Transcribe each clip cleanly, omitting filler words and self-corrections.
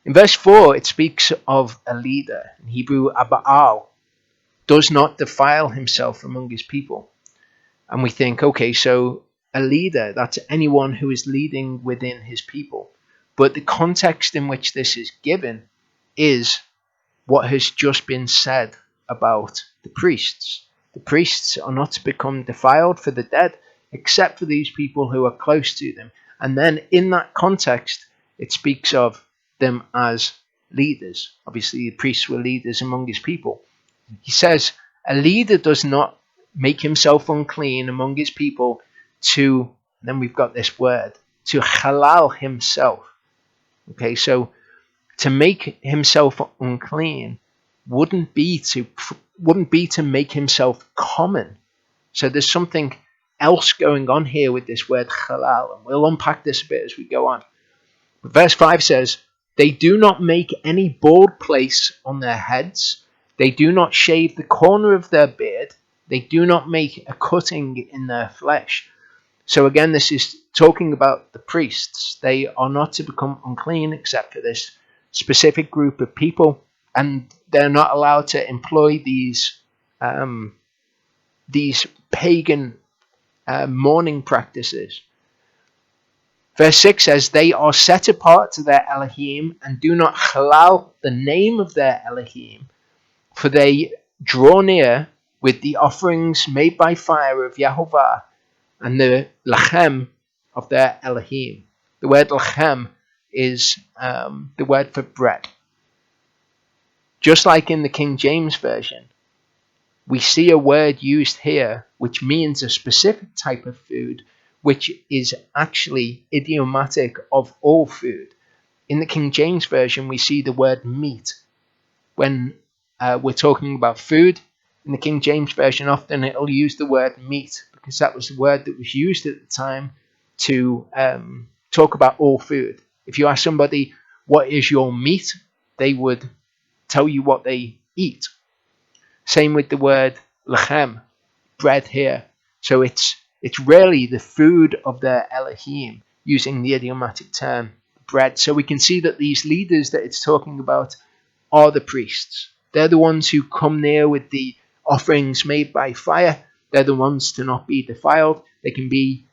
In verse 4, it speaks of a leader. In Hebrew, Aba'al, does not defile himself among his people. And we think, okay, so a leader, that's anyone who is leading within his people. But the context in which this is given is what has just been said about the priests. The priests are not to become defiled for the dead, except for these people who are close to them. And then in that context, it speaks of them as leaders. Obviously, the priests were leaders among his people. He says, a leader does not make himself unclean among his people to, then we've got this word, to halal himself. Okay, so to make himself unclean wouldn't be to make himself common. So there's something else going on here with this word halal, and we'll unpack this a bit as we go on. But verse 5 says, they do not make any bald place on their heads. They do not shave the corner of their beard. They do not make a cutting in their flesh. So again, this is talking about the priests. They are not to become unclean except for this specific group of people, and they're not allowed to employ these pagan mourning practices. Verse 6 says, they are set apart to their Elohim and do not halal the name of their Elohim, for they draw near with the offerings made by fire of Yahovah and the lachem of their Elohim. The word lachem is the word for bread. Just like in the King James Version, we see a word used here which means a specific type of food, which is actually idiomatic of all food. In the King James Version, we see the word meat. When we're talking about food, in the King James Version, often it'll use the word meat, because that was the word that was used at the time to talk about all food. If you ask somebody, what is your meat? They would tell you what they eat. Same with the word lechem, bread here. So it's really the food of their Elohim, using the idiomatic term bread. So we can see that these leaders that it's talking about are the priests. They're the ones who come near with the offerings made by fire. They're the ones to not be defiled. They can be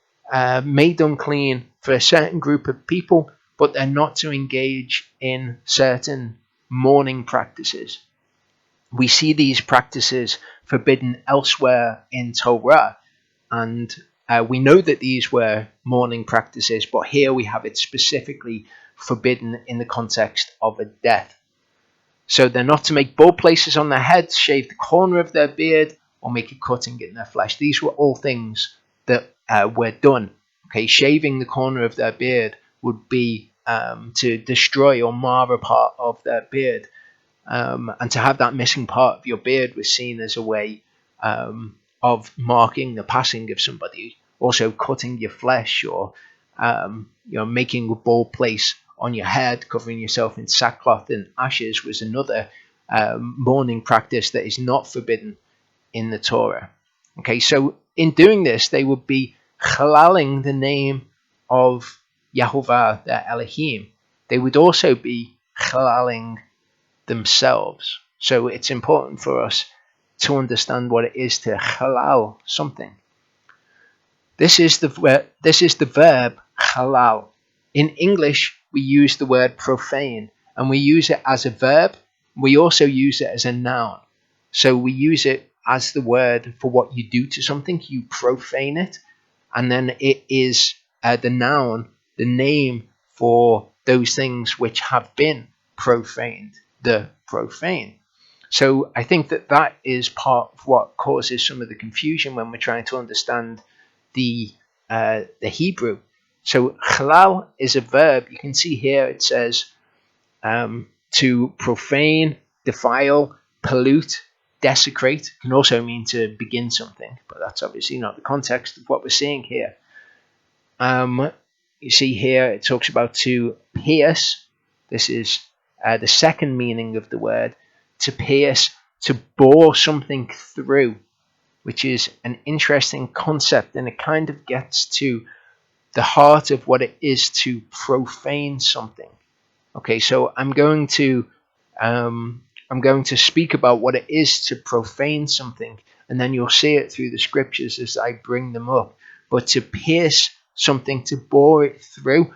made unclean for a certain group of people, but they're not to engage in certain mourning practices. We see these practices forbidden elsewhere in Torah, and we know that these were mourning practices, but here we have it specifically forbidden in the context of a death. So they're not to make bald places on their heads, shave the corner of their beard, or make a cutting in their flesh. These were all things that were done. Okay, shaving the corner of their beard would be to destroy or mar a part of their beard. And to have that missing part of your beard was seen as a way of marking the passing of somebody. Also, cutting your flesh, or making a bald place on your head, covering yourself in sackcloth and ashes, was another mourning practice that is not forbidden in the Torah. Okay, so in doing this, they would be halaling the name of Yahovah, their Elohim. They would also be halaling themselves. So it's important for us to understand what it is to halal something. This is the verb halal. In English, we use the word profane, and we use it as a verb. We also use it as a noun. So we use it as the word for what you do to something. You profane it, and then it is the noun, the name for those things which have been profaned, the profane. So I think that is part of what causes some of the confusion when we're trying to understand the Hebrew. So halal is a verb. You can see here it says to profane, defile, pollute, desecrate. It can also mean to begin something, but that's obviously not the context of what we're seeing here. You see here it talks about to pierce. This is the second meaning of the word. To pierce, to bore something through, which is an interesting concept, and it kind of gets to the heart of what it is to profane something. Okay, so I'm going to speak about what it is to profane something, and then you'll see it through the scriptures as I bring them up. But to pierce something, to bore it through,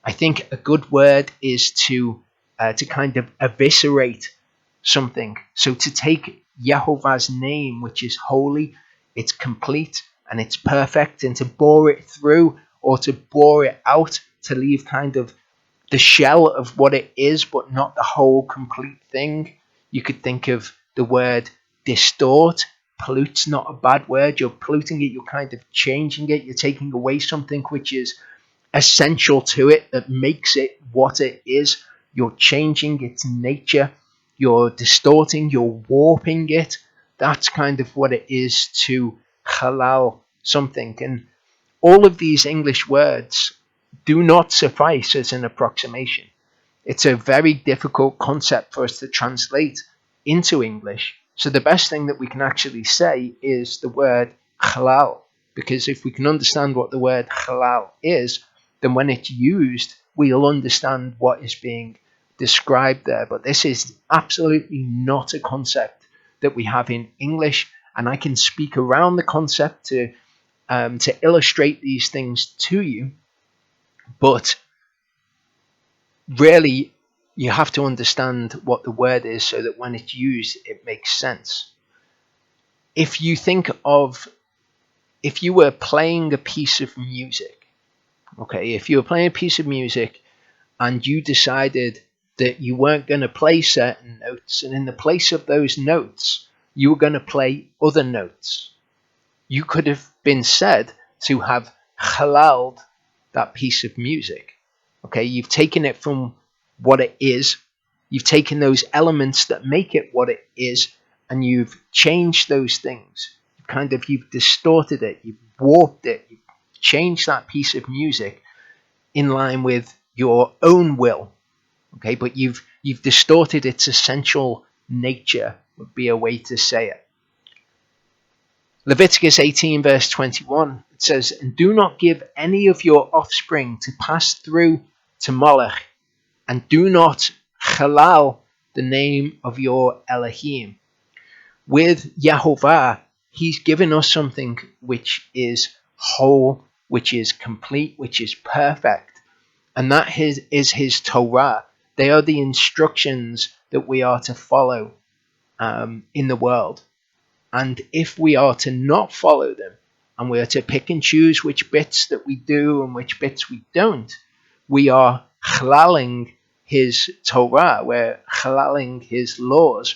I think a good word is to kind of eviscerate something. So to take Yehovah's name, which is holy, it's complete, and it's perfect, and to bore it through or to bore it out, to leave kind of the shell of what it is, but not the whole complete thing. You could think of the word distort. Pollute's not a bad word. You're polluting it, you're kind of changing it, you're taking away something which is essential to it, that makes it what it is. You're changing its nature, you're distorting, you're warping it. That's kind of what it is to halal something. And all of these English words do not suffice as an approximation. It's a very difficult concept for us to translate into English. So the best thing that we can actually say is the word halal, because if we can understand what the word halal is, then when it's used, we'll understand what is being described there. But this is absolutely not a concept that we have in English, and I can speak around the concept to illustrate these things to you, but really you have to understand what the word is so that when it's used it makes sense. If you think of, if you were playing a piece of music, okay, if you were playing a piece of music and you decided that you weren't going to play certain notes, and in the place of those notes you were going to play other notes, you could have been said to have halaled that piece of music. Okay, you've taken it from what it is, you've taken those elements that make it what it is, and you've changed those things. You've distorted it, you've warped it, you've changed that piece of music in line with your own will. Okay, but you've distorted its essential nature, would be a way to say it. Leviticus 18 verse 21, it says, "And do not give any of your offspring to pass through to Moloch, and do not halal the name of your Elohim." With Yahovah, he's given us something which is whole, which is complete, which is perfect. And that is his Torah. They are the instructions that we are to follow in the world. And if we are to not follow them, and we are to pick and choose which bits that we do and which bits we don't, we are halaling his Torah, we're halaling his laws.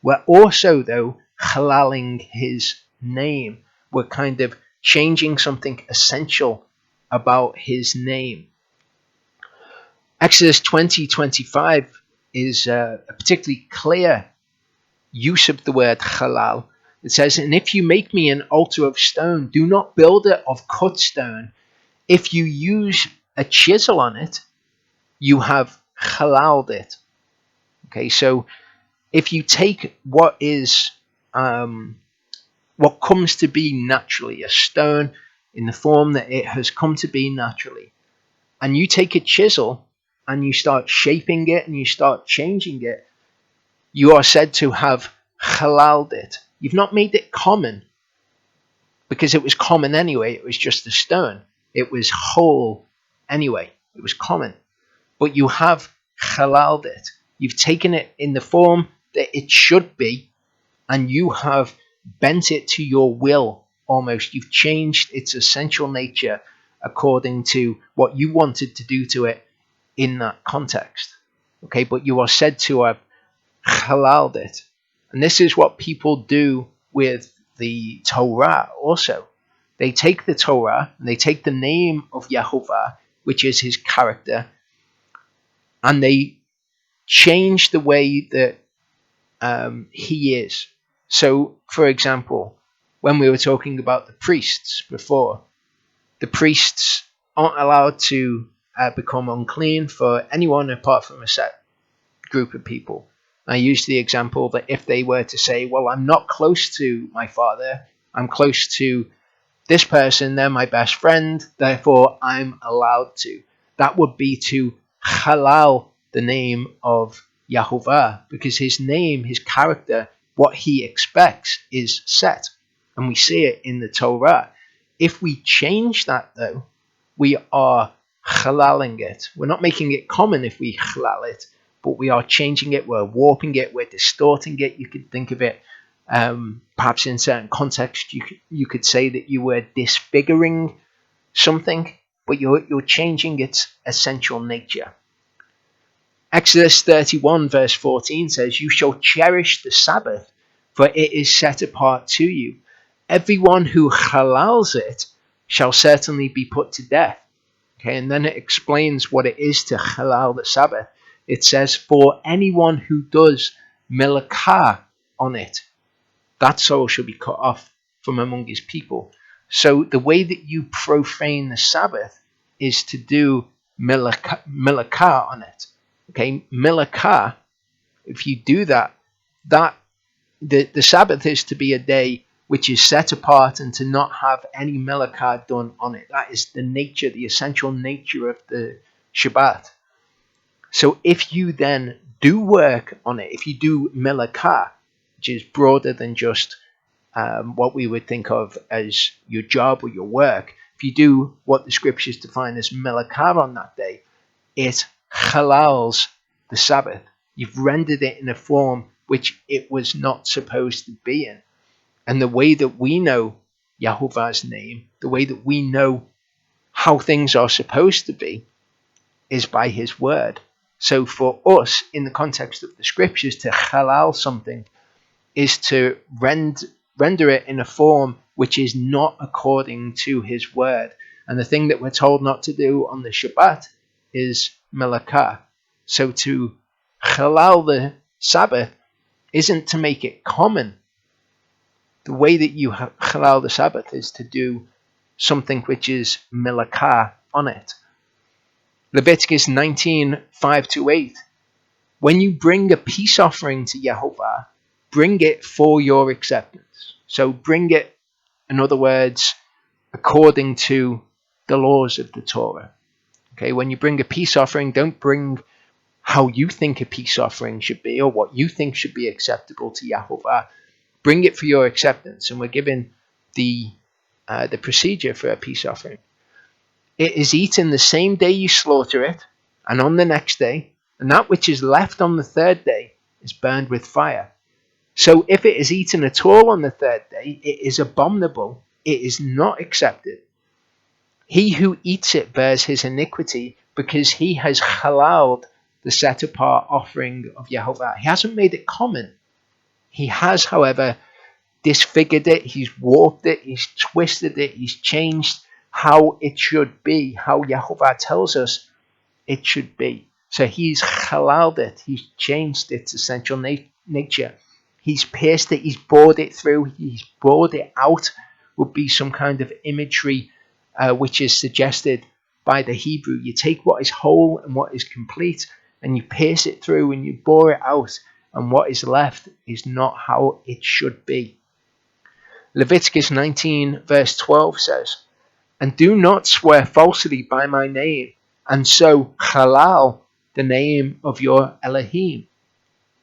We're also, though, halaling his name. We're kind of changing something essential about his name. Exodus 20:25 is a particularly clear use of the word halal. It says, "And if you make me an altar of stone, do not build it of cut stone. If you use a chisel on it, you have halaled it." Okay, so if you take what is what comes to be naturally, a stone in the form that it has come to be naturally, and you take a chisel and you start shaping it and you start changing it, you are said to have halaled it. You've not made it common, because it was common anyway. It was just a stone. It was whole anyway. It was common. But you have halaled it. You've taken it in the form that it should be, and you have bent it to your will almost. You've changed its essential nature according to what you wanted to do to it in that context. Okay, but you are said to have halaled it. And this is what people do with the Torah also. They take the Torah and they take the name of Yahovah, which is his character, and they change the way that he is. So, for example, when we were talking about the priests before, the priests aren't allowed to become unclean for anyone apart from a set group of people. I use the example that if they were to say, well, I'm not close to my father, I'm close to this person, they're my best friend, therefore I'm allowed to. That would be to halal the name of Yahovah, because his name, his character, what he expects is set. And we see it in the Torah. If we change that, though, we are halaling it. We're not making it common if we halal it, but we are changing it, we're warping it, we're distorting it. You could think of it, perhaps in certain contexts, you could say that you were disfiguring something, but you're changing its essential nature. Exodus 31 verse 14 says, "You shall cherish the Sabbath, for it is set apart to you. Everyone who halals it shall certainly be put to death." Okay, and then it explains what it is to halal the Sabbath. It says, "For anyone who does milakah on it, that soul shall be cut off from among his people." So the way that you profane the Sabbath is to do milakah on it. Okay, milakah, if you do that, the Sabbath is to be a day which is set apart and to not have any milakah done on it. That is the nature, the essential nature of the Shabbat. So if you then do work on it, if you do milakah, which is broader than just what we would think of as your job or your work, if you do what the scriptures define as milakah on that day, it halals the Sabbath. You've rendered it in a form which it was not supposed to be in. And the way that we know Yahovah's name, the way that we know how things are supposed to be, is by his word. So for us, in the context of the scriptures, to halal something is to render it in a form which is not according to his word. And the thing that we're told not to do on the Shabbat is milakah. So to halal the Sabbath isn't to make it common. The way that you halal the Sabbath is to do something which is milakah on it. Leviticus 19:5-8. When you bring a peace offering to Yahovah, bring it for your acceptance. So bring it, in other words, according to the laws of the Torah. Okay, when you bring a peace offering, don't bring how you think a peace offering should be or what you think should be acceptable to Yahovah. Bring it for your acceptance. And we're given the procedure for a peace offering. It is eaten the same day you slaughter it, and on the next day, and that which is left on the third day is burned with fire. So if it is eaten at all on the third day, it is abominable, it is not accepted. He who eats it bears his iniquity, because he has halaled the set apart offering of Yahovah. He hasn't made it common. He has, however, disfigured it, he's warped it, he's twisted it, he's changed how it should be, how Yahovah tells us it should be. So he's halaled it, he's changed its essential nature. He's pierced it, he's bored it through, he's bored it out, would be some kind of imagery which is suggested by the Hebrew. You take what is whole and what is complete, and you pierce it through and you bore it out, and what is left is not how it should be. Leviticus 19 verse 12 says, "And do not swear falsely by my name, and so halal the name of your Elohim."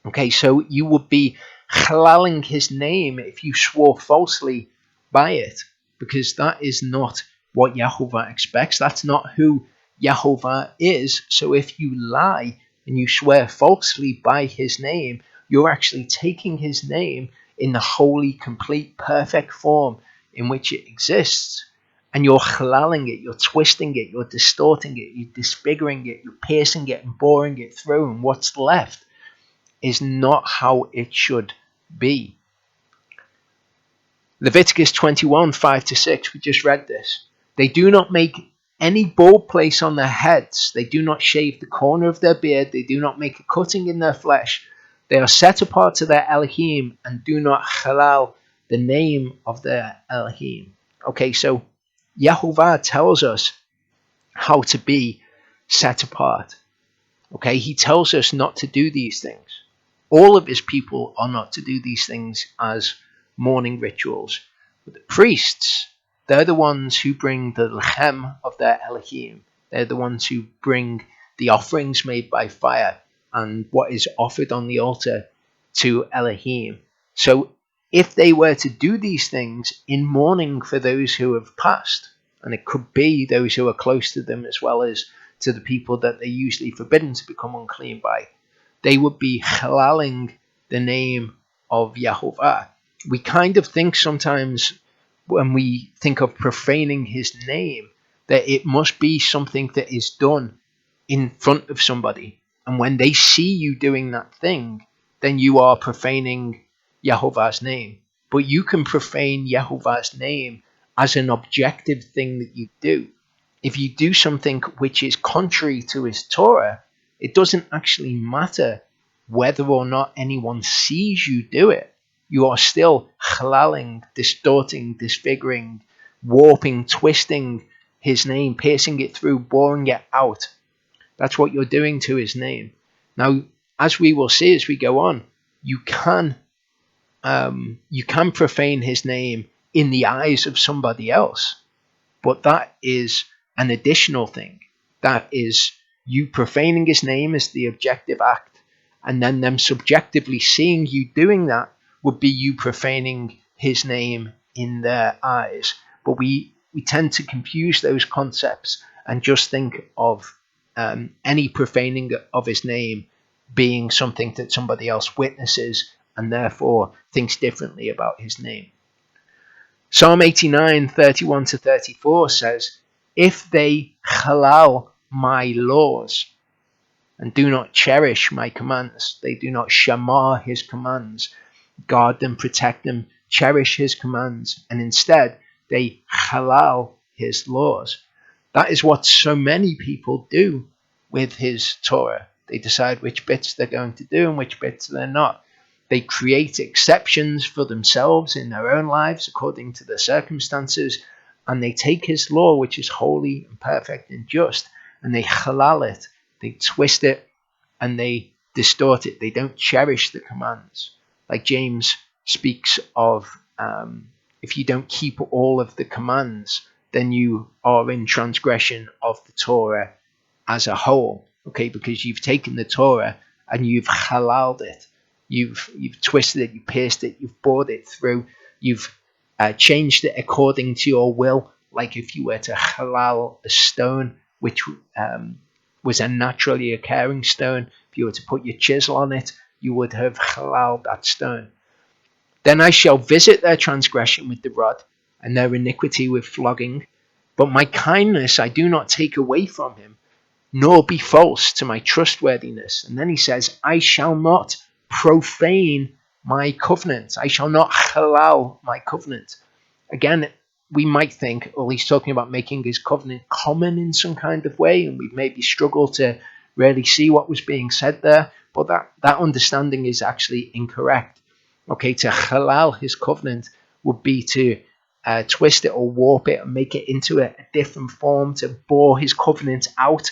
Okay, so you would be halaling his name if you swore falsely by it, because that is not what Yahovah expects. That's not who Yahovah is. So if you lie and you swear falsely by his name, you're actually taking his name in the holy, complete, perfect form in which it exists, and you're halaling it, you're twisting it, you're distorting it, you're disfiguring it, you're piercing it and boring it through, and what's left is not how it should be. Leviticus 21, 5-6, we just read this. "They do not make any bald place on their heads. They do not shave the corner of their beard. They do not make a cutting in their flesh. They are set apart to their Elohim and do not halal the name of their Elohim." Okay, so Yahovah tells us how to be set apart. Okay, he tells us not to do these things. All of his people are not to do these things as mourning rituals. But the priests, they're the ones who bring the lechem of their Elohim. They're the ones who bring the offerings made by fire and what is offered on the altar to Elohim. So if they were to do these things in mourning for those who have passed, and it could be those who are close to them as well as to the people that they're usually forbidden to become unclean by, they would be halaling the name of Yahovah. We kind of think sometimes when we think of profaning his name that it must be something that is done in front of somebody. And when they see you doing that thing, then you are profaning Yahovah's name. But you can profane Yahovah's name as an objective thing that you do. If you do something which is contrary to his Torah, it doesn't actually matter whether or not anyone sees you do it. You are still halaling, distorting, disfiguring, warping, twisting his name, piercing it through, boring it out. That's what you're doing to his name. Now, as we will see as we go on, you can profane his name in the eyes of somebody else, but that is an additional thing. That is you profaning his name as the objective act, and then them subjectively seeing you doing that would be you profaning his name in their eyes. But we tend to confuse those concepts and just think of any profaning of his name being something that somebody else witnesses and therefore thinks differently about his name. Psalm 89, 31 to 34 says, if they halal my laws and do not cherish my commands, they do not shamar his commands, guard them, protect them, cherish his commands, and instead they halal his laws. That is what so many people do with his Torah. They decide which bits they're going to do and which bits they're not. They create exceptions for themselves in their own lives according to their circumstances, and they take his law, which is holy and perfect and just, and they halal it, they twist it, and they distort it. They don't cherish the commands. Like James speaks of, if you don't keep all of the commands, then you are in transgression of the Torah as a whole. Okay, because you've taken the Torah and you've halaled it. You've twisted it, you pierced it, you've bored it through, you've changed it according to your will. Like if you were to halal a stone, which was a naturally occurring stone, if you were to put your chisel on it, you would have halaled that stone. Then I shall visit their transgression with the rod, and their iniquity with flogging. But my kindness I do not take away from him, nor be false to my trustworthiness. And then he says, I shall not profane my covenant. I shall not halal my covenant. Again, we might think, well, he's talking about making his covenant common in some kind of way, and we maybe struggle to really see what was being said there, but that understanding is actually incorrect. Okay, to halal his covenant would be to twist it or warp it and make it into a different form, to bore his covenant out.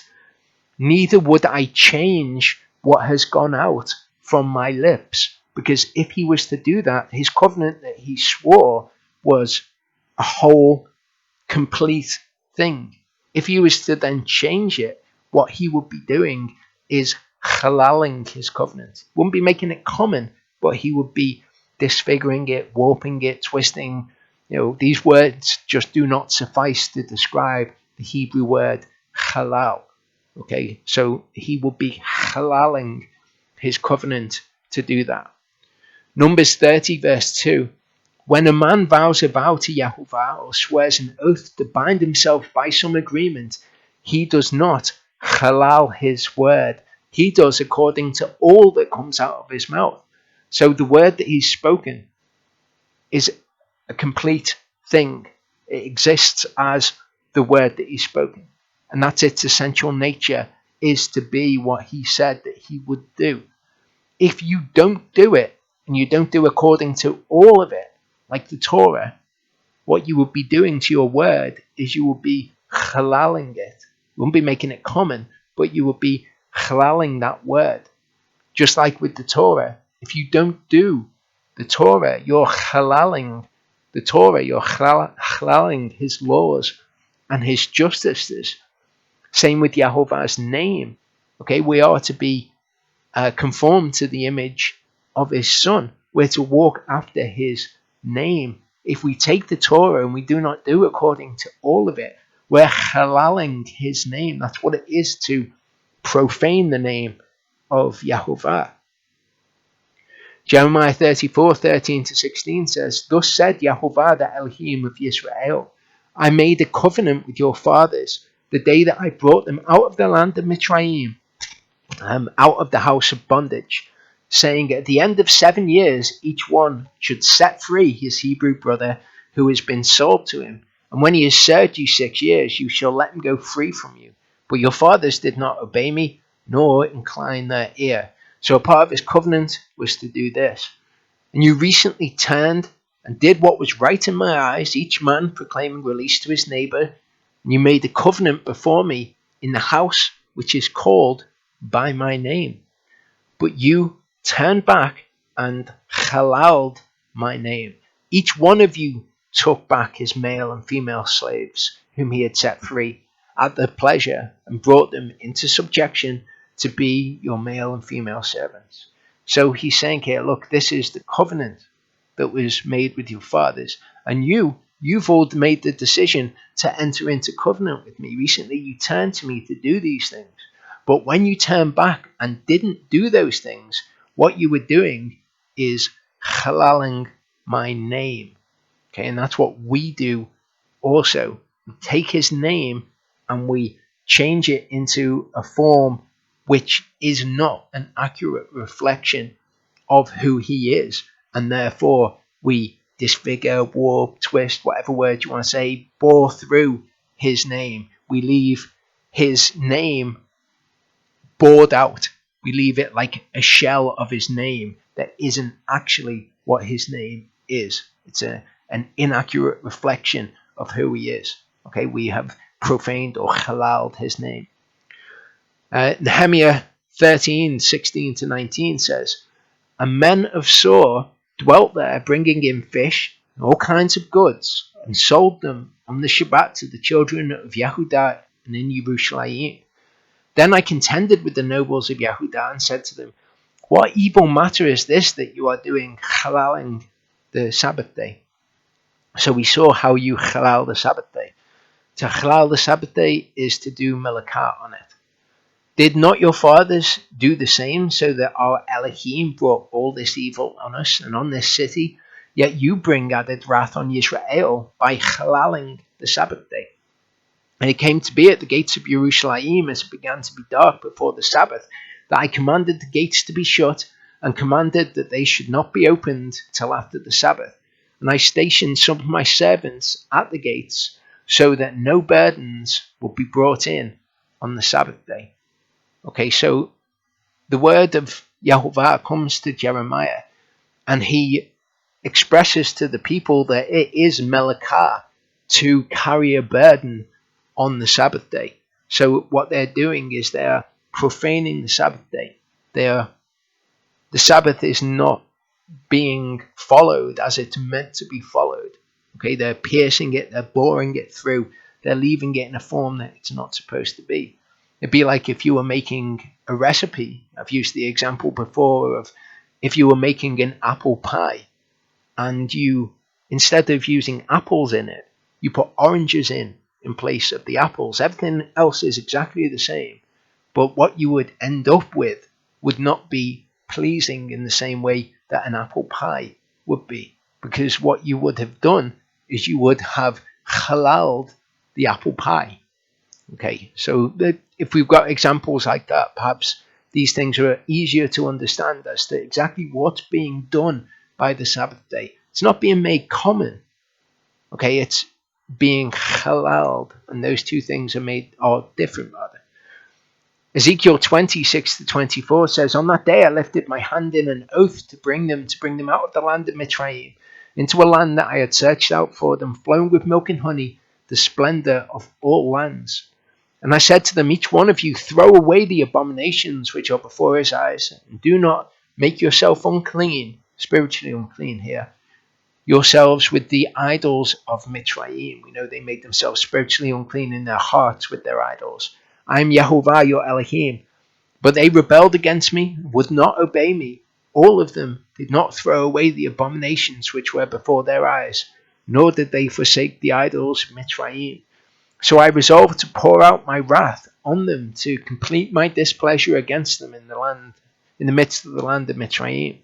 Neither would I change what has gone out from my lips, because if he was to do that, his covenant that he swore was a whole, complete thing. If he was to then change it, what he would be doing is halaling his covenant. Wouldn't be making it common, but he would be disfiguring it, warping it, twisting. These words just do not suffice to describe the Hebrew word halal. Okay, so he would be halaling his covenant to do that. Numbers 30 verse 2. When a man vows a vow to Yahovah or swears an oath to bind himself by some agreement, he does not halal his word. He does according to all that comes out of his mouth. So the word that he's spoken is a complete thing. It exists as the word that he's spoken. And that's its essential nature, is to be what he said that he would do. If you don't do it, and you don't do according to all of it, like the Torah, what you would be doing to your word is you would be halaling it. You wouldn't be making it common, but you would be halaling that word. Just like with the Torah, if you don't do the Torah, you're halaling the Torah, you're halaling his laws and his justices. Same with Yahovah's name. Okay, we are to be conformed to the image of his son. We're to walk after his name. If we take the Torah and we do not do according to all of it, we're halaling his name. That's what it is to profane the name of Yahovah. Jeremiah 34:13-16 says, "Thus said Yahovah, the Elohim of Israel, I made a covenant with your fathers the day that I brought them out of the land of Mitzrayim, out of the house of bondage, saying, at the end of 7 years, each one should set free his Hebrew brother who has been sold to him. And when he has served you 6 years, you shall let him go free from you. But your fathers did not obey me, nor incline their ear." So a part of his covenant was to do this. "And you recently turned and did what was right in my eyes, each man proclaiming release to his neighbor. And you made a covenant before me in the house which is called by my name. But you turned back and halaled my name. Each one of you took back his male and female slaves whom he had set free at their pleasure and brought them into subjection to be your male and female servants." So he's saying here, look, this is the covenant that was made with your fathers. And you've all made the decision to enter into covenant with me. Recently you turned to me to do these things. But when you turned back and didn't do those things, what you were doing is halaling my name. Okay, and that's what we do also. We take his name and we change it into a form which is not an accurate reflection of who he is. And therefore we disfigure, warp, twist, whatever word you want to say, bore through his name. We leave his name bored out. We leave it like a shell of his name that isn't actually what his name is. It's an inaccurate reflection of who he is. Okay, we have profaned or halaled his name. Nehemiah 13:16-19 says, "And men of Sor dwelt there, bringing in fish and all kinds of goods, and sold them on the Shabbat to the children of Yehudah and in Yerushalayim. Then I contended with the nobles of Yehudah and said to them, what evil matter is this that you are doing, halaling the Sabbath day?" So we saw how you halal the Sabbath day. To halal the Sabbath day is to do melakah on it. "Did not your fathers do the same, so that our Elohim brought all this evil on us and on this city? Yet you bring added wrath on Israel by halaling the Sabbath day. And it came to be at the gates of Yerushalayim, as it began to be dark before the Sabbath, that I commanded the gates to be shut, and commanded that they should not be opened till after the Sabbath. And I stationed some of my servants at the gates, so that no burdens would be brought in on the Sabbath day." Okay, so the word of Yahovah comes to Jeremiah, and he expresses to the people that it is melakah to carry a burden on the Sabbath day. So what they're doing is they're profaning the Sabbath day. The Sabbath is not being followed as it's meant to be followed. Okay, they're piercing it, they're boring it through, they're leaving it in a form that it's not supposed to be. It'd be like if you were making a recipe. I've used the example before of if you were making an apple pie and you, instead of using apples in it, you put oranges in place of the apples. Everything else is exactly the same, but what you would end up with would not be pleasing in the same way that an apple pie would be, because what you would have done is you would have halaled the apple pie. Okay, so if we've got examples like that, perhaps these things are easier to understand as to exactly what's being done by the Sabbath day. It's not being made common. Okay, it's being halaled, and those two things are different rather. Ezekiel 26-24 says, "On that day I lifted my hand in an oath to bring them out of the land of Mitzrayim, into a land that I had searched out for them, flowing with milk and honey, the splendor of all lands. And I said to them, each one of you throw away the abominations which are before his eyes, and do not make yourself unclean," spiritually unclean here, "yourselves with the idols of Mitzrayim." We know they made themselves spiritually unclean in their hearts with their idols. "I am Yahovah your Elohim. But they rebelled against me, would not obey me. All of them did not throw away the abominations which were before their eyes, nor did they forsake the idols of Mitzrayim. So I resolved to pour out my wrath on them to complete my displeasure against them in the midst of the land of Mitzrayim.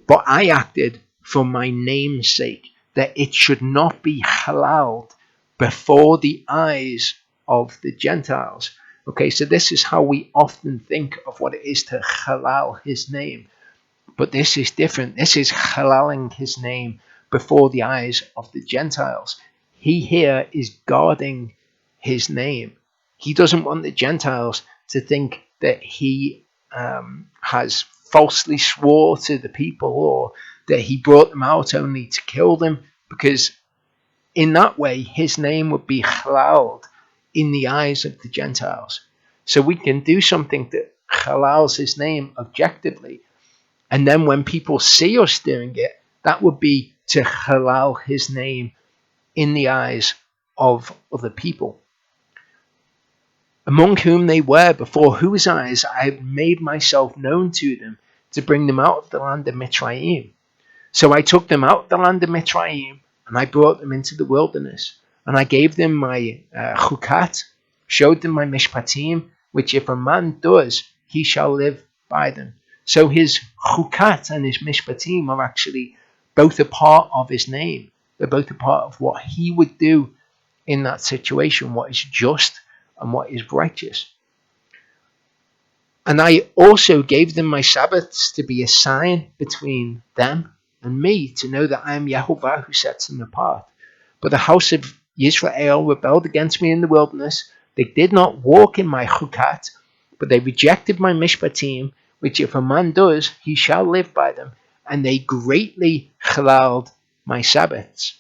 But I acted for my name's sake, that it should not be halal before the eyes of the Gentiles. Okay, so this is how we often think of what it is to halal his name. But this is different. This is halaling his name before the eyes of the Gentiles. He here is guarding his name. He doesn't want the Gentiles to think that he has falsely swore to the people, or that he brought them out only to kill them, because in that way his name would be halaled in the eyes of the Gentiles. So we can do something that halals his name objectively, and then when people see us doing it, that would be to halal his name in the eyes of other people, among whom they were, before whose eyes I had made myself known to them, to bring them out of the land of Mitzrayim. So I took them out of the land of Mitzrayim, and I brought them into the wilderness, and I gave them my chukat, showed them my mishpatim, which if a man does, he shall live by them. So his chukat and his mishpatim are actually both a part of his name. They're both a part of what he would do in that situation, what is just and what is righteous. And I also gave them my Sabbaths to be a sign between them and me, to know that I am Yehovah who sets them apart. But the house of Israel rebelled against me in the wilderness. They did not walk in my chukat, but they rejected my mishpatim, which if a man does, he shall live by them. And they greatly halaled my Sabbaths.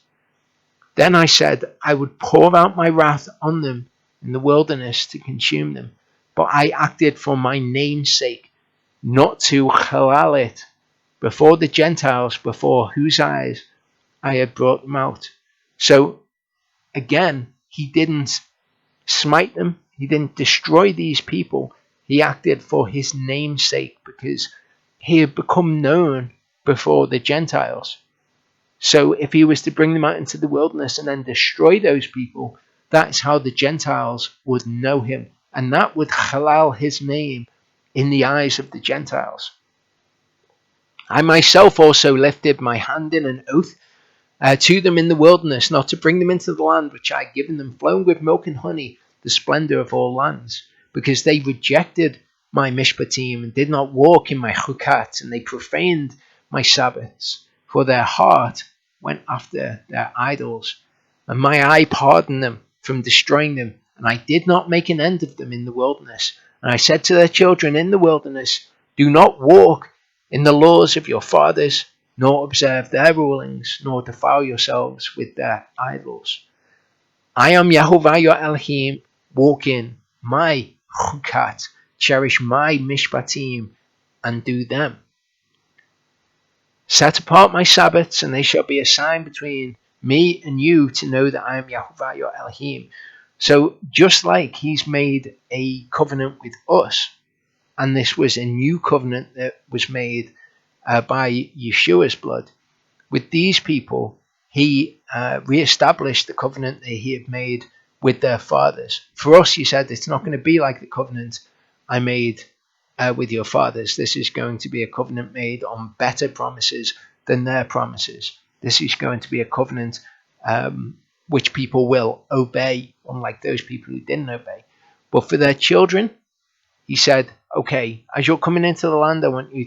Then I said I would pour out my wrath on them in the wilderness to consume them. But I acted for my name's sake, not to halal it before the Gentiles, before whose eyes I had brought them out. So again, he didn't smite them. He didn't destroy these people. He acted for his name's sake, because he had become known before the Gentiles. So if he was to bring them out into the wilderness and then destroy those people, that's how the Gentiles would know him. And that would halal his name in the eyes of the Gentiles. I myself also lifted my hand in an oath to them in the wilderness, not to bring them into the land which I had given them, flowing with milk and honey, the splendor of all lands, because they rejected my mishpatim and did not walk in my chukat, and they profaned my Sabbaths, for their heart went after their idols. And my eye pardoned them from destroying them, and I did not make an end of them in the wilderness. And I said to their children in the wilderness, do not walk in the laws of your fathers, nor observe their rulings, nor defile yourselves with their idols. I am Yehovah your Elohim, walk in my chukat, cherish my mishpatim, and do them. Set apart my Sabbaths, and they shall be a sign between me and you, to know that I am Yehovah your Elohim. So just like he's made a covenant with us, and this was a new covenant that was made by Yeshua's blood, with these people, he re-established the covenant that he had made with their fathers. For us, he said, it's not going to be like the covenant I made with your fathers. This is going to be a covenant made on better promises than their promises. This is going to be a covenant which people will obey, unlike those people who didn't obey. But for their children, he said, okay, as you're coming into the land, I want you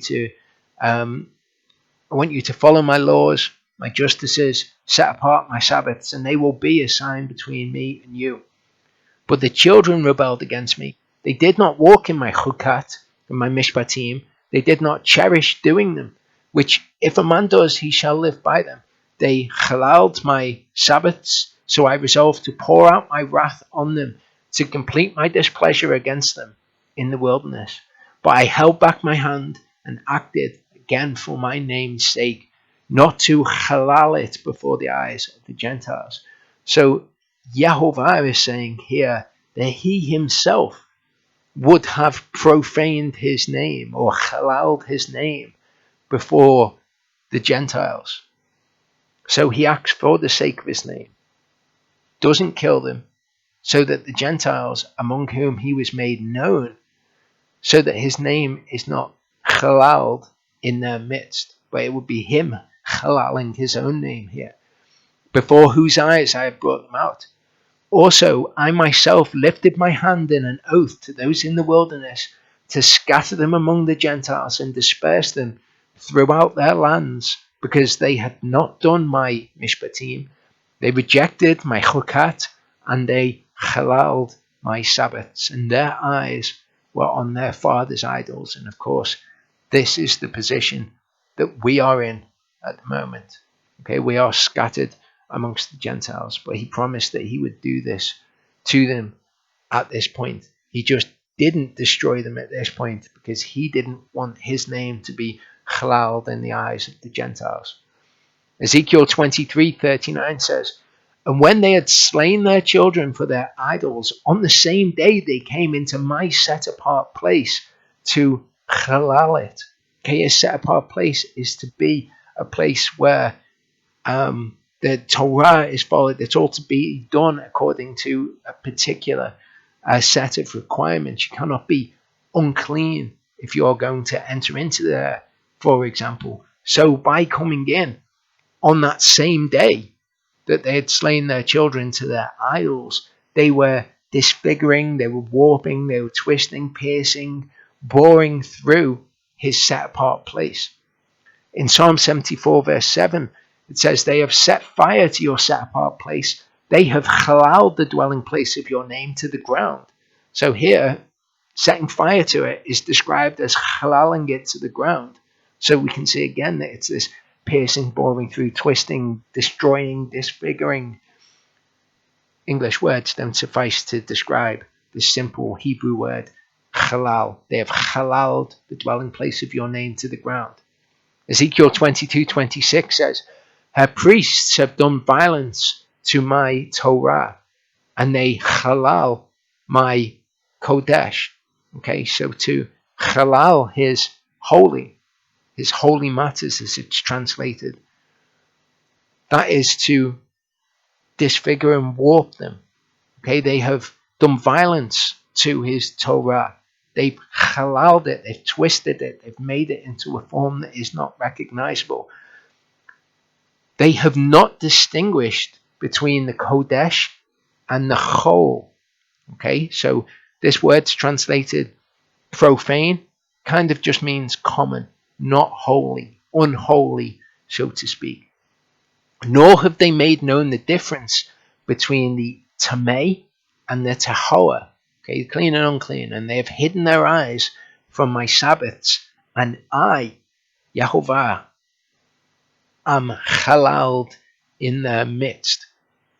to follow my laws, my justices, set apart my Sabbaths, and they will be a sign between me and you. But the children rebelled against me. They did not walk in my chukat and my mishpatim. They did not cherish doing them, which if a man does, he shall live by them. They halaled my Sabbaths, so I resolved to pour out my wrath on them, to complete my displeasure against them in the wilderness. But I held back my hand and acted again for my name's sake, not to halal it before the eyes of the Gentiles. So Yehovah is saying here that he himself would have profaned his name or halaled his name before the Gentiles. So he acts for the sake of his name, doesn't kill them, so that the Gentiles among whom he was made known, so that his name is not halaled in their midst, but it would be him halaling his own name here, before whose eyes I have brought them out. Also, I myself lifted my hand in an oath to those in the wilderness to scatter them among the Gentiles and disperse them throughout their lands, because they had not done my mishpatim. They rejected my chukat, and they halaled my Sabbaths, and their eyes were on their fathers' idols. And of course, this is the position that we are in at the moment. Okay, we are scattered amongst the Gentiles, but he promised that he would do this to them at this point. He just didn't destroy them at this point because he didn't want his name to be halaled in the eyes of the Gentiles. Ezekiel 23:39 says, and when they had slain their children for their idols, on the same day they came into my set apart place to halal it. Okay, a set apart place is to be a place where the Torah is followed. It's all to be done according to a particular set of requirements. You cannot be unclean if you are going to enter into there, for example. So by coming in on that same day that they had slain their children to their idols, they were disfiguring, they were warping, they were twisting, piercing, boring through his set apart place. In Psalm 74 verse 7, it says, they have set fire to your set apart place. They have halaled the dwelling place of your name to the ground. So here, setting fire to it is described as halaling it to the ground. So we can see again that it's this piercing, boring through, twisting, destroying, disfiguring. English words don't suffice to describe the simple Hebrew word halal. They have halaled the dwelling place of your name to the ground. Ezekiel 22:26 says, her priests have done violence to my Torah, and they halal my Kodesh. Okay, so to halal his holy matters, as it's translated, that is to disfigure and warp them. Okay, they have done violence to his Torah. They've halaled it, they've twisted it, they've made it into a form that is not recognizable. They have not distinguished between the Kodesh and the Chol. Okay, so this word's translated profane, kind of just means common, not holy, unholy, so to speak. Nor have they made known the difference between the Tameh and the Tahoah, okay, clean and unclean, and they have hidden their eyes from my Sabbaths, and I, Yahovah, am halaled in their midst.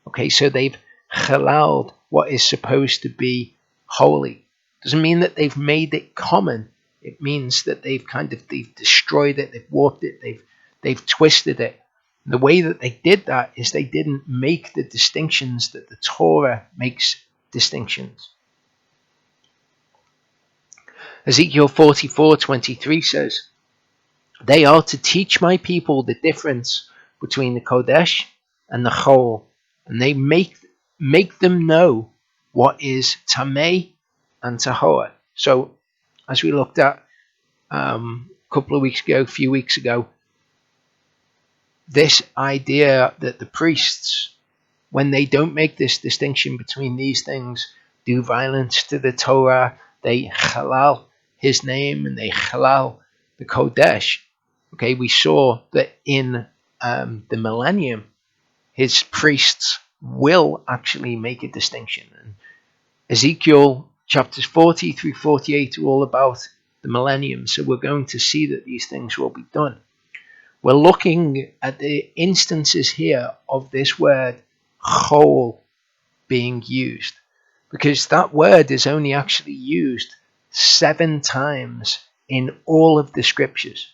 Okay, so they've halaled what is supposed to be holy. Doesn't mean that they've made it common. It means that they've destroyed it, they've warped it, they've twisted it. And the way that they did that is they didn't make the distinctions that the Torah makes distinctions. Ezekiel 44:23 says, they are to teach my people the difference between the Kodesh and the Chol, and they make them know what is Tameh and Tahoah. So, as we looked at a few weeks ago, this idea that the priests, when they don't make this distinction between these things, do violence to the Torah, they halal his name and they halal the Kodesh. Okay, we saw that in the millennium, his priests will actually make a distinction. And Ezekiel chapters 40 through 48 are all about the millennium, so we're going to see that these things will be done. We're looking at the instances here of this word chol being used, because that word is only actually used 7 times in all of the scriptures.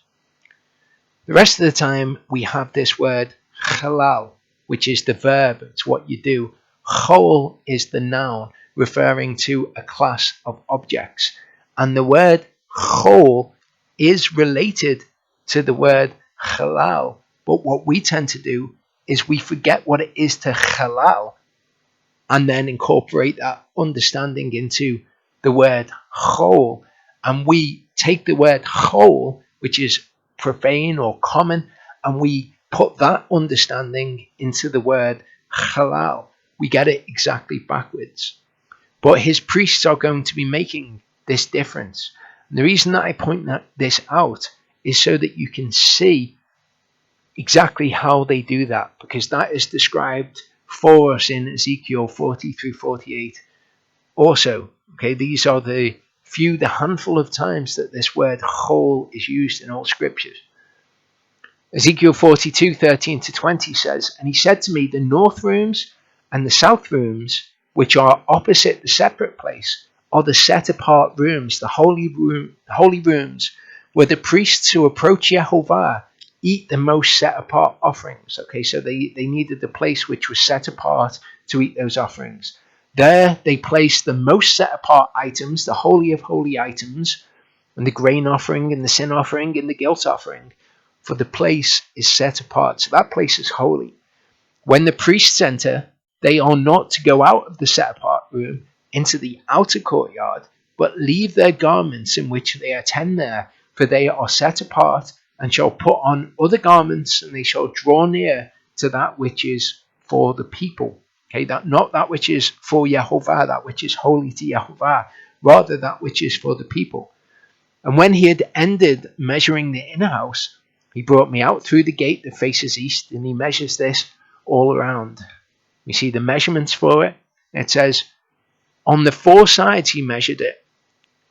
The rest of the time we have this word halal, which is the verb, it's what you do. Chol is the noun, referring to a class of objects. And the word chol is related to the word halal. But what we tend to do is we forget what it is to halal and then incorporate that understanding into the word chol. And we take the word chol, which is profane or common, and we put that understanding into the word halal. We get it exactly backwards. But his priests are going to be making this difference. And the reason that I point this out is so that you can see exactly how they do that, because that is described for us in Ezekiel 40 through 48 also. Okay, these are the handful of times that this word chol is used in all scriptures. Ezekiel 42, 13 to 20 says, "And he said to me, the north rooms and the south rooms, which are opposite the separate place, are the set apart rooms, the holy rooms, where the priests who approach Yehovah eat the most set apart offerings." Okay, so they needed the place which was set apart to eat those offerings. There they placed the most set apart items, the holy of holy items, and the grain offering and the sin offering and the guilt offering. For the place is set apart. So that place is holy. When the priests enter, they are not to go out of the set apart room into the outer courtyard, but leave their garments in which they attend there, for they are set apart, and shall put on other garments, and they shall draw near to that which is for the people. Okay, that not that which is for Yehovah, that which is holy to Yehovah, rather that which is for the people. And when he had ended measuring the inner house, he brought me out through the gate that faces east, and he measures this all around. You see the measurements for it. It says on the four sides he measured it.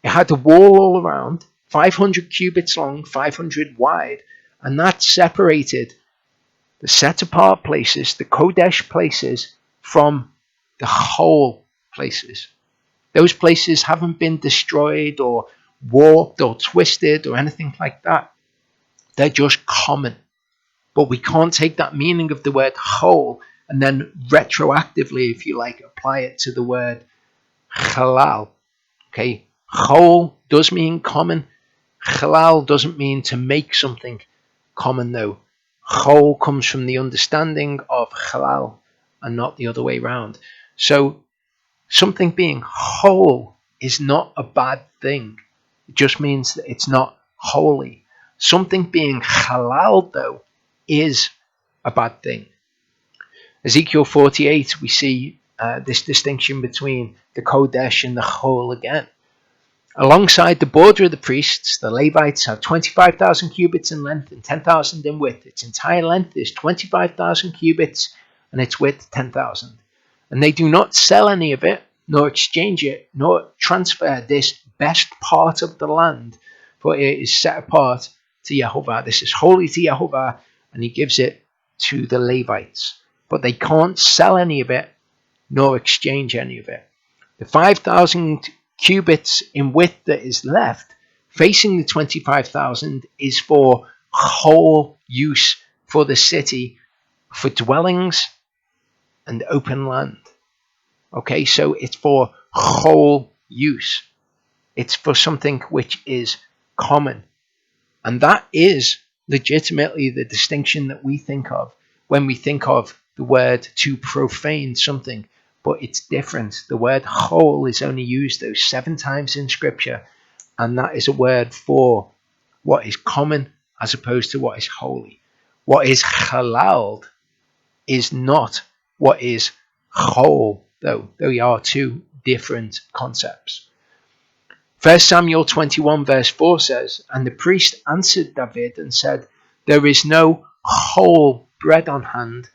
It had a wall all around, 500 cubits long, 500 wide, and that separated the set apart places, the Kodesh places, from the whole places. Those places haven't been destroyed or warped or twisted or anything like that. They're just common. But we can't take that meaning of the word chol and then retroactively, if you like, apply it to the word halal. Okay, chol does mean common. Halal doesn't mean to make something common though. Chol comes from the understanding of halal and not the other way around. So something being whole is not a bad thing. It just means that it's not holy. Something being halal though is a bad thing. Ezekiel 48, we see this distinction between the Kodesh and the Chol again. Alongside the border of the priests, the Levites have 25,000 cubits in length and 10,000 in width. Its entire length is 25,000 cubits and its width 10,000. And they do not sell any of it, nor exchange it, nor transfer this best part of the land, for it is set apart to Yehovah. This is holy to Yehovah, and he gives it to the Levites. But they can't sell any of it, nor exchange any of it. The 5,000 cubits in width that is left, facing the 25,000, is for whole use for the city, for dwellings and open land. Okay, so it's for whole use. It's for something which is common. And that is legitimately the distinction that we think of when we think of the word to profane something. But it's different. The word chol is only used those 7 times in scripture, and that is a word for what is common as opposed to what is holy. What is halal is not what is chol, though they are two different concepts. 1 Samuel 21 verse 4 says, "And the priest answered David and said, There is no whole bread on hand,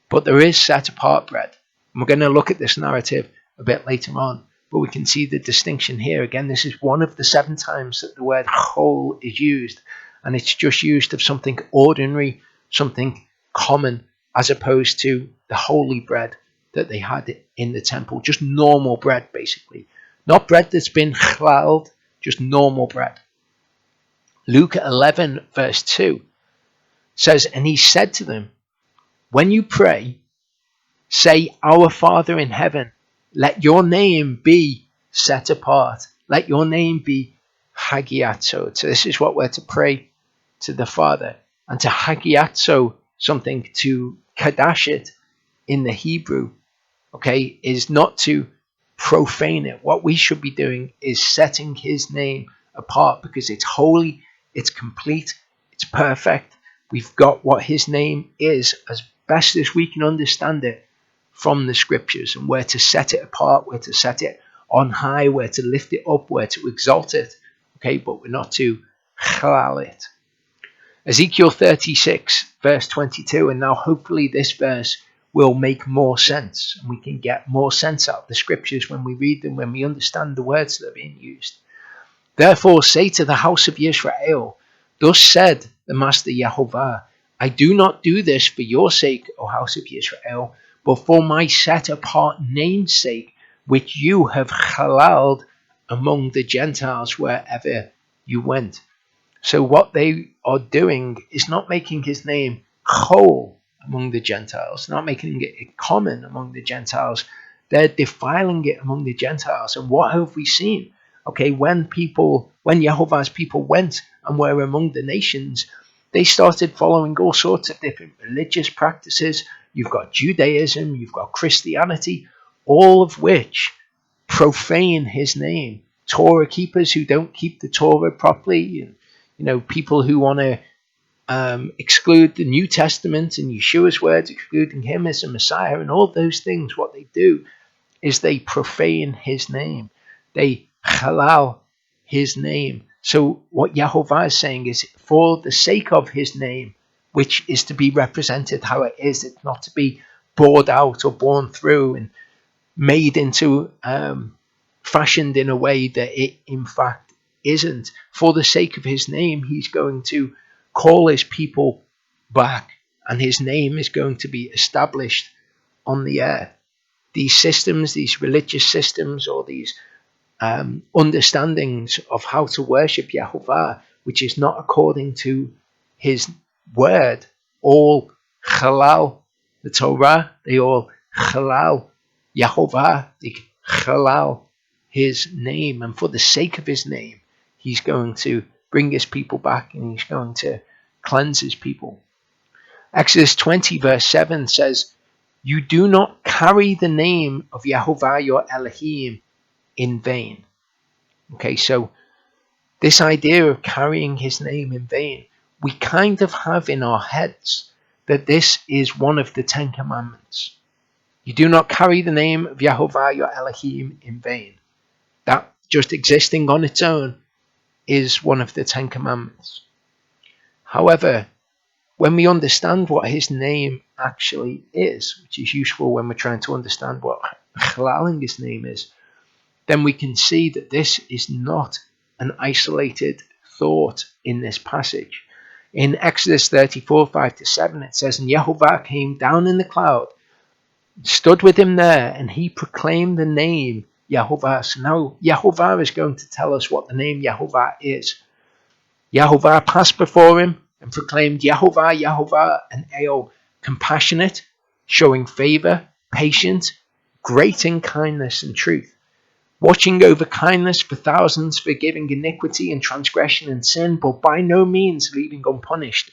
but there is set apart bread." And we're going to look at this narrative a bit later on, but we can see the distinction here. Again, this is one of the 7 times that the word whole is used, and it's just used of something ordinary, something common, as opposed to the holy bread that they had in the temple. Just normal bread, basically. Not bread that's been halal, just normal bread. Luke 11 verse 2 says, "And he said to them, When you pray, say, Our Father in heaven, Let your name be set apart. Let your name be hagiazo. So this is what we're to pray to the Father. And to hagiazo something, to kadash it in the Hebrew, okay, is not to profane it. What we should be doing is setting his name apart, because it's holy, it's complete, it's perfect. We've got what his name is as best as we can understand it from the scriptures, and we're to set it apart, we're to set it on high, we're to lift it up, we're to exalt it, okay, but we're not to halal it. Ezekiel 36 verse 22, and now hopefully this verse will make more sense, and we can get more sense out of the scriptures when we read them, when we understand the words that are being used. Therefore say to the house of Israel, thus said the Master Yehovah, I do not do this for your sake, O house of Israel, but for my set apart name's sake, which you have halaled among the Gentiles wherever you went. So what they are doing is not making his name whole among the Gentiles, not making it common among the Gentiles. They're defiling it among the Gentiles. And what have we seen? Okay, when Yehovah's people went and were among the nations, they started following all sorts of different religious practices. You've got Judaism, you've got Christianity, all of which profane his name. Torah keepers who don't keep the Torah properly, and people who want to exclude the New Testament and Yeshua's words, excluding him as a Messiah, and all those things. What they do is they profane his name. They halal his name. So what Yehovah is saying is, for the sake of his name, which is to be represented how it is, it's not to be bored out or born through and made into, fashioned in a way that it in fact isn't. For the sake of his name, he's going to call his people back, and his name is going to be established on the earth. These systems, these religious systems, or these understandings of how to worship Yehovah, which is not according to his word, all halal the Torah, they all halal Yehovah, they halal his name. And for the sake of his name, he's going to bring his people back, and he's going to cleanse his people. Exodus 20 verse 7 says, you do not carry the name of Yehovah your Elohim in vain. Okay, so this idea of carrying his name in vain, we kind of have in our heads that this is one of the 10 commandments. You do not carry the name of Yehovah your Elohim in vain. That just existing on its own is one of the 10 commandments. However, when we understand what his name actually is, which is useful when we're trying to understand what halaling his name is, then we can see that this is not an isolated thought in this passage. In Exodus 34, 5-7, it says, and Yehovah came down in the cloud, stood with him there, and he proclaimed the name Yehovah. So now Yehovah is going to tell us what the name Yehovah is. Yehovah passed before him and proclaimed, Yehovah, Yehovah, and Eo, compassionate, showing favor, patient, great in kindness and truth, watching over kindness for thousands, forgiving iniquity and transgression and sin, but by no means leaving unpunished,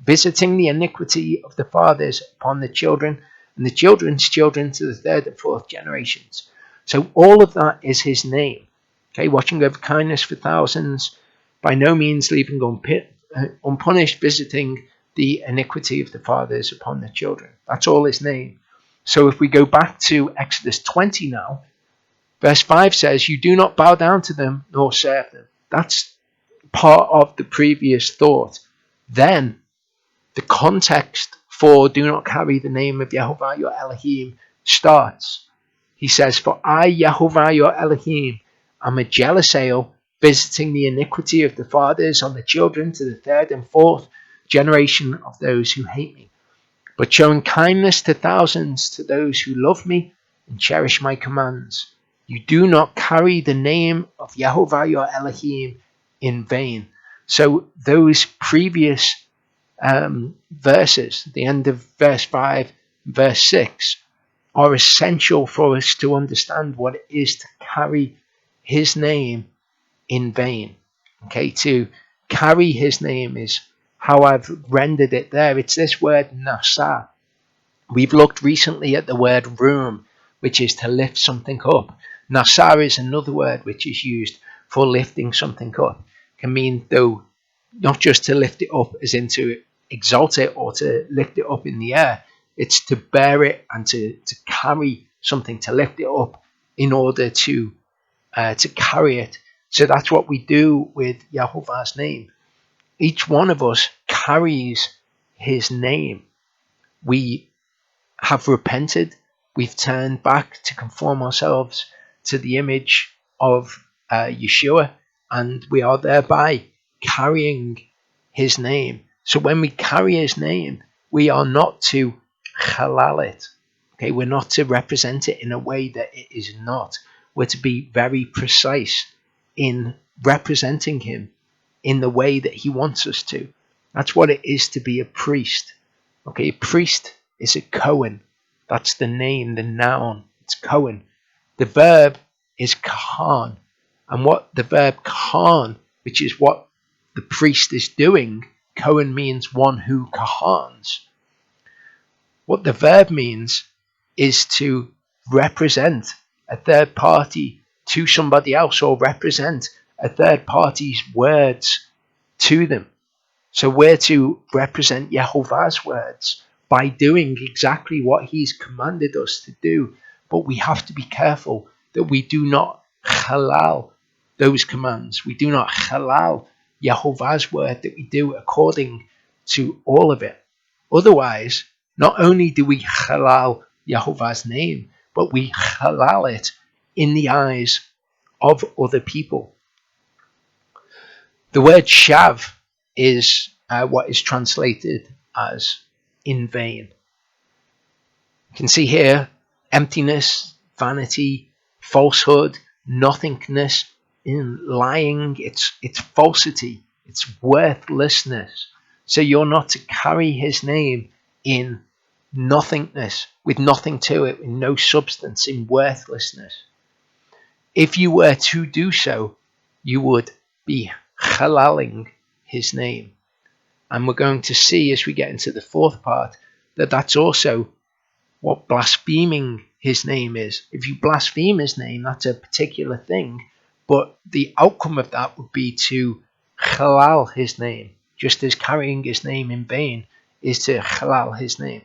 visiting the iniquity of the fathers upon the children and the children's children to the third and fourth generations. So all of that is his name. Okay, watching over kindness for thousands, by no means leaving unpunished, visiting the iniquity of the fathers upon the children. That's all his name. So if we go back to Exodus 20 now, verse 5 says, you do not bow down to them nor serve them. That's part of the previous thought. Then the context for do not carry the name of Yehovah your Elohim starts. He says, for I, Yehovah your Elohim, am a jealous Ale, visiting the iniquity of the fathers on the children to the third and fourth generation of those who hate me, but showing kindness to thousands to those who love me and cherish my commands. You do not carry the name of Yehovah your Elohim in vain. So those previous verses, the end of verse 5, verse 6, are essential for us to understand what it is to carry his name in vain. Okay, to carry his name is how I've rendered it there. It's this word nasa. We've looked recently at the word room, which is to lift something up. Nasa is another word which is used for lifting something up. It can mean, though, not just to lift it up as in to exalt it or to lift it up in the air. It's to bear it and to carry something, to lift it up in order to carry it. So that's what we do with Yahovah's name. Each one of us carries his name. We have repented. We've turned back to conform ourselves to the image of Yeshua, and we are thereby carrying his name. So when we carry his name, we are not to halal it. Okay, we're not to represent it in a way that it is not. We're to be very precise in representing him in the way that he wants us to. That's what it is to be a priest. Okay, a priest is a Cohen. That's the name, the noun. It's Cohen. The verb is kahan. And what the verb kahan, which is what the priest is doing, Cohen means one who kahans. What the verb means is to represent a third party to somebody else, or represent a third party's words to them. So we're to represent Yehovah's words by doing exactly what he's commanded us to do. But we have to be careful that we do not halal those commands. We do not halal Yehovah's word, that we do according to all of it. Otherwise, not only do we halal Yehovah's name, but we halal it in the eyes of other people. The word shav is what is translated as in vain. You can see here emptiness, vanity, falsehood, nothingness, in lying. It's falsity, it's worthlessness. So you're not to carry his name in nothingness, with nothing to it, with no substance, in worthlessness. If you were to do so, you would be halaling his name. And we're going to see as we get into the fourth part that that's also what blaspheming his name is. If you blaspheme his name, that's a particular thing, but the outcome of that would be to halal his name, just as carrying his name in vain is to halal his name.